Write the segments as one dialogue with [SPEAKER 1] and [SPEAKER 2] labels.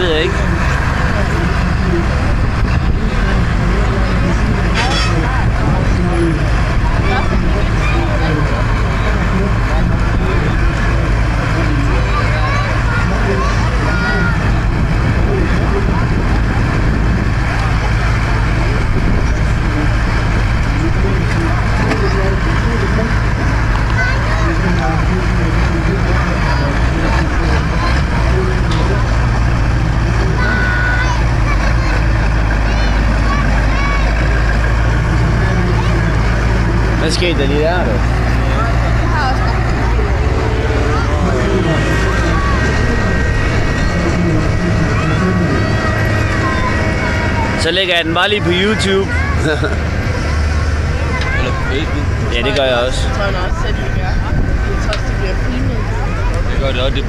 [SPEAKER 1] ved jeg ikke. Hvad skete der lige der, du? Så lægger jeg den bare lige på YouTube.
[SPEAKER 2] Eller på Facebook.
[SPEAKER 1] Ja, det gør jeg også.
[SPEAKER 3] Det tror jeg også selv, det gør. Jeg tror også, det bliver filmet.
[SPEAKER 2] Det gør det også,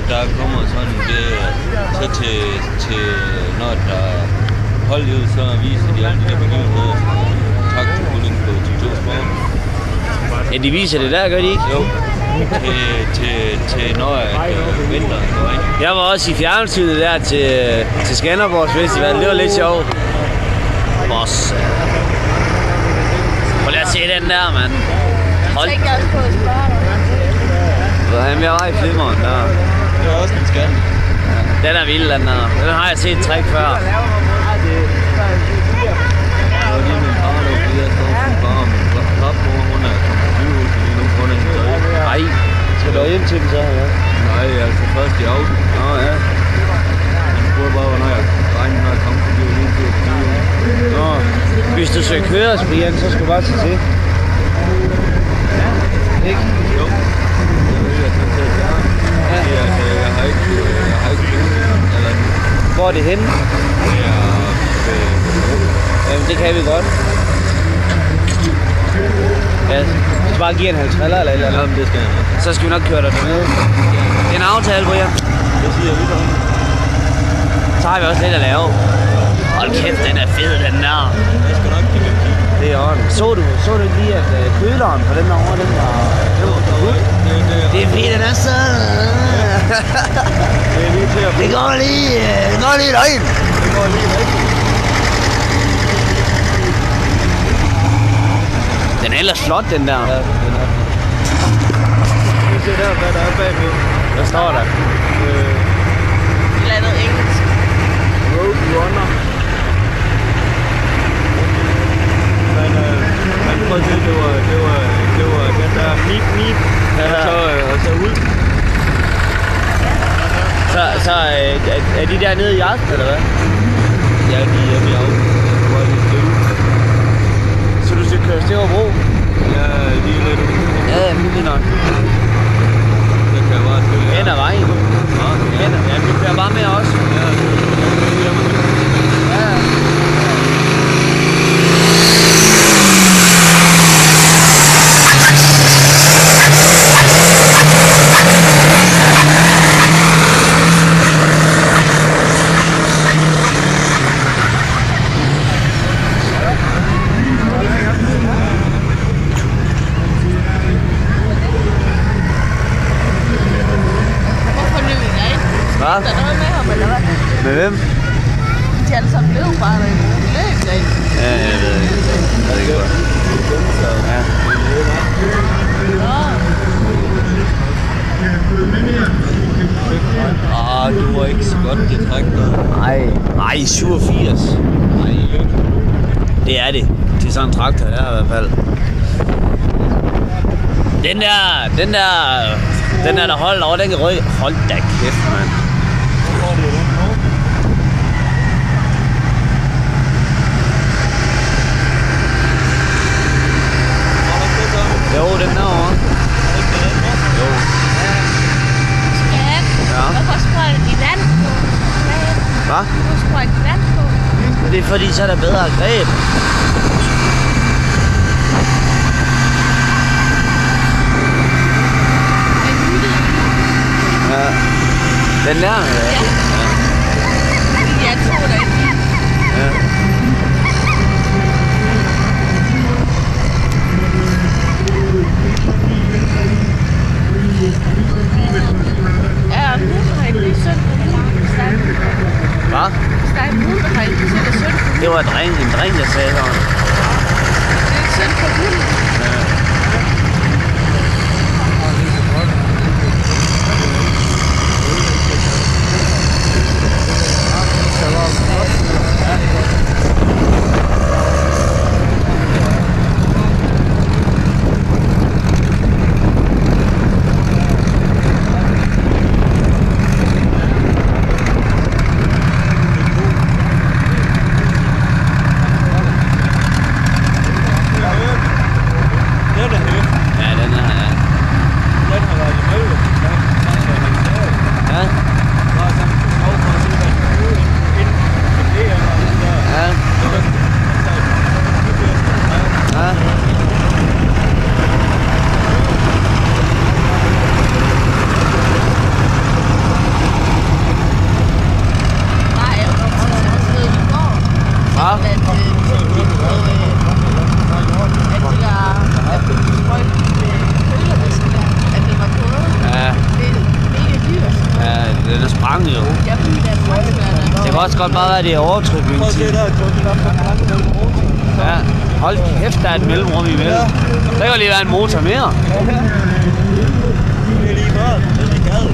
[SPEAKER 2] der kommer sådan det, så til når der hold ud, så viser de alle de der begivenheder. Taktrulling på TV2 Sport.
[SPEAKER 1] Ja, de viser det der, gør de ikke?
[SPEAKER 2] Jo. Til når vinteren går ind.
[SPEAKER 1] Jeg var også i fjernsynet der til Skanderborg Festival. Det var lidt sjovt. Boss. Prøv lige at se den der, mand. Hold.
[SPEAKER 3] Jeg tænker også på at spørge dig.
[SPEAKER 1] Jamen, jeg var i flimmeren der.
[SPEAKER 2] Det var også en skand.
[SPEAKER 1] Den er vild, den der. Den har jeg set træk før.
[SPEAKER 2] Det var lige min far, der var fordi jeg stod på far, men klapmor, hun er sygehus lige nu, hun er hendes øje.
[SPEAKER 1] Ej, skal du hjem til den så? Ja.
[SPEAKER 2] Nej, altså først i aften.
[SPEAKER 1] Nå, ja.
[SPEAKER 2] Han spurgte bare, hvornår jeg regner, når jeg kom, fordi jeg lige til at flyve.
[SPEAKER 1] Nå, hvis du skal køre, Brian, så skal du bare sige til. Ikke?
[SPEAKER 2] Jo. Jeg ved, at han tager fjern.
[SPEAKER 1] Ja.
[SPEAKER 2] Jeg har ikke eller
[SPEAKER 1] Hvor er det henne?
[SPEAKER 2] det er
[SPEAKER 1] Jamen, det kan vi godt. Ja, så bare give en 50 eller et eller andet.
[SPEAKER 2] Jamen, det skal jeg nok.
[SPEAKER 1] Så skal vi nok køre dig dernede. Det er en aftale, Brian.
[SPEAKER 2] Det siger jeg videre.
[SPEAKER 1] Så har vi også lidt at lave. Hold kæft, den er fed, den der.
[SPEAKER 2] Jeg skal nok give dem.
[SPEAKER 1] Det er orden. Så du lige, at køleren på den over, den var... Det er fordi, den er så...
[SPEAKER 2] Det er lige til at
[SPEAKER 1] Det går lige løgn.
[SPEAKER 2] Det går lige rigtigt.
[SPEAKER 1] Den er ellers flot, den der.
[SPEAKER 2] Ja, den er. Vi ser der, hvad der er bagved.
[SPEAKER 1] Hvad står der?
[SPEAKER 3] Et eller andet engelsk.
[SPEAKER 2] Road Runner. Men prøv at se, det var den der meep, og så ud.
[SPEAKER 1] Så er de der nede i aften, eller hvad?
[SPEAKER 2] Ja, de er hjemme i aften. Det var lidt stille.
[SPEAKER 1] Så du skal køre Stæverbro?
[SPEAKER 2] Ja, lige lidt ud.
[SPEAKER 1] Ja, det er nok.
[SPEAKER 2] Det kan jeg bare spille.
[SPEAKER 1] Hen ad vejen. Ja, vi kører bare med også.
[SPEAKER 2] Ja,
[SPEAKER 1] Ja.
[SPEAKER 3] Hvorfor løb I dig?
[SPEAKER 1] Hvad?
[SPEAKER 3] Er der noget med ham, eller hvad?
[SPEAKER 1] Med hvem?
[SPEAKER 3] De alle sammen løb bare der. Løb dig.
[SPEAKER 1] Ja, jeg ved ikke. Jeg ved ikke, hvad. Ja.
[SPEAKER 2] du var ikke så godt, det træk der.
[SPEAKER 1] Nej, 87.
[SPEAKER 2] Nej,
[SPEAKER 1] Det er det. Til sådan en traktor der i hvert fald. Den der holder over, den kan ryge. Hold da kæft, mand. Jo, den derovre. Jo.
[SPEAKER 3] Skat.
[SPEAKER 1] Ja.
[SPEAKER 3] Hvorfor sprøjter de vand på?
[SPEAKER 1] Hvad?
[SPEAKER 3] Hvorfor sprøjter de vand på?
[SPEAKER 1] Det er fordi, så er der bedre greb. Ja. Den der?
[SPEAKER 3] Ja. Jeg tror det ikke.
[SPEAKER 1] Ja.
[SPEAKER 3] Ja, nu har jeg lige sådan en lang stand. Har I set det synd for
[SPEAKER 1] Det var en dreng, der sagde sådan.
[SPEAKER 3] Det er synd for hunden.
[SPEAKER 1] Det kan også godt bare være, at det er overtrykning. Ja, hold kæft, der er et mellemrum imellem. Der kan lige være en motor mere.
[SPEAKER 4] Det er lige meget, det er gad.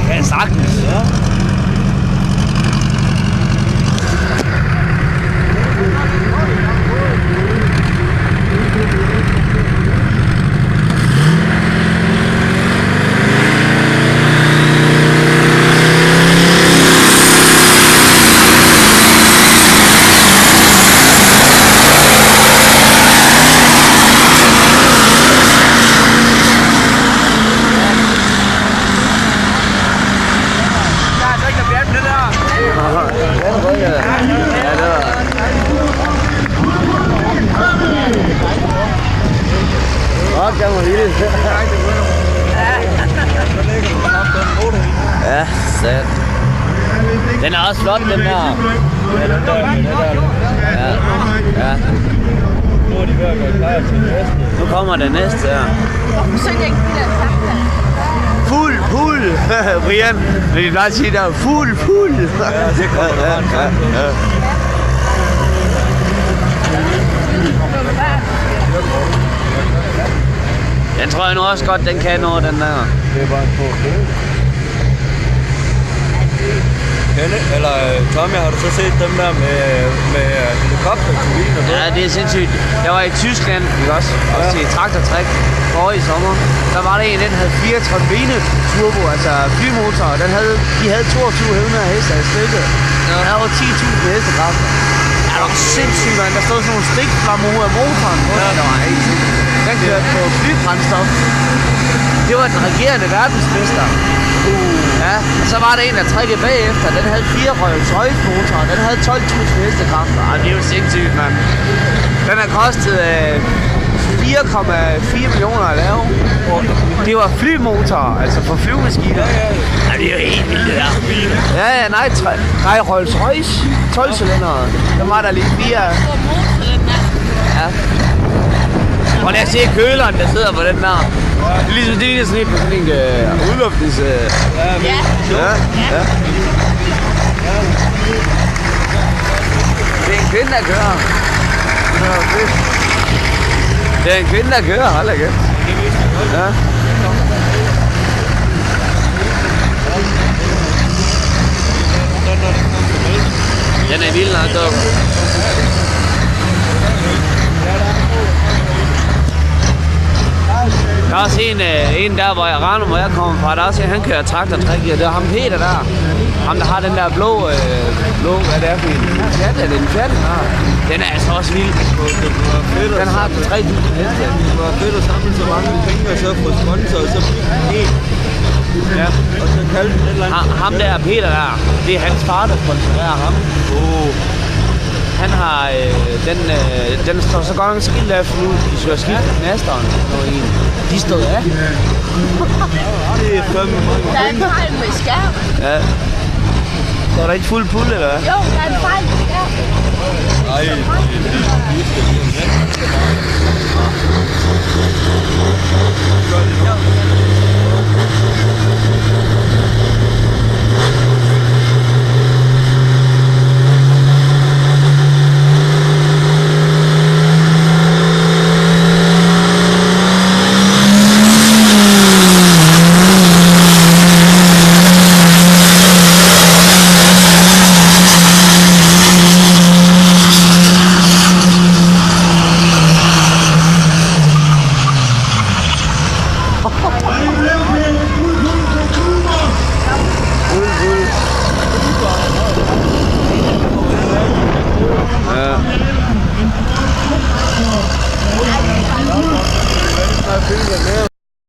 [SPEAKER 1] Ja, sagtens.
[SPEAKER 4] Ja.
[SPEAKER 1] Ja, sat. Den er også flot, den der. Ja, ja.
[SPEAKER 4] Nu er de ved at gå klar til næste.
[SPEAKER 1] Nu kommer det næste her.
[SPEAKER 3] Så er det ikke det der fakta.
[SPEAKER 1] Fuld. Brian, vil I bare sige der? Fuld.
[SPEAKER 4] Ja, det kommer der.
[SPEAKER 1] Ja. Den tror jeg nu også godt, den kan nå, den der.
[SPEAKER 4] Det er bare en få. Eller Tommy, har du så set dem der med helikopterturbiner?
[SPEAKER 1] Ja, det er sindssygt. Jeg var i Tyskland, ikke også? Også i traktortræk forrige sommer. Der var der en, den havde 4 turbine turbo, altså flymotor. De havde 2200 heste i stykket. Den havde over 10.000 hestekræfter. Ja, det var sindssygt, man. Der stod sådan nogle stikflammer ud af motoren på den. Der var helt sygt. Den kørte på flybrændstof. Det var den regerende verdensmester. Ja, og så var der en, der trækkede bagefter. Den havde 4 Rolls-Royce motorer. Den havde 12.000 hestekræfter. Det er jo sindssygt, mand. Den har kostet 4,4 millioner at lave. Det var flymotorer, altså for flyvemaskiner. Ja, det er jo helt vildt, det der. Ja, nej, Rolls-Royce. 12-cylindere. Der var der lige 4. Ja. Og lad os se køleren, der sidder på den der. Det er ligesom det er sådan på sådan en udluftnings...
[SPEAKER 3] Ja.
[SPEAKER 1] Det er en kvinde, der kører. Det er en kvinde, der kører. Hold da kæft. Ja. Den er vild nok, dog. Der er også en der, hvor jeg render, hvor jeg kommer fra. Der er også en, han kører traktortræk. Det er ham Peter der. Ham, der har den der blå hvad det er for en? Fiat, er det en Fiat? Den er altså også vild. Den har 3.000 heste.
[SPEAKER 4] Det var fedt at samle så mange penge, og så få sponsor, og så blive
[SPEAKER 1] Ja.
[SPEAKER 4] og så kalde den et eller andet.
[SPEAKER 1] Ham der, Peter der, det er hans far, der sponsorerer ham. Han har, den står så godt nok skilt af, for nu de skal skifte knasteren. De stod af.
[SPEAKER 4] Det er fandme mange
[SPEAKER 3] Der er en fejl med skærm.
[SPEAKER 1] Ja. Så er der ikke fuld pulle, eller hvad?
[SPEAKER 3] Jo, der er en fejl med skærm.
[SPEAKER 4] Nej, det er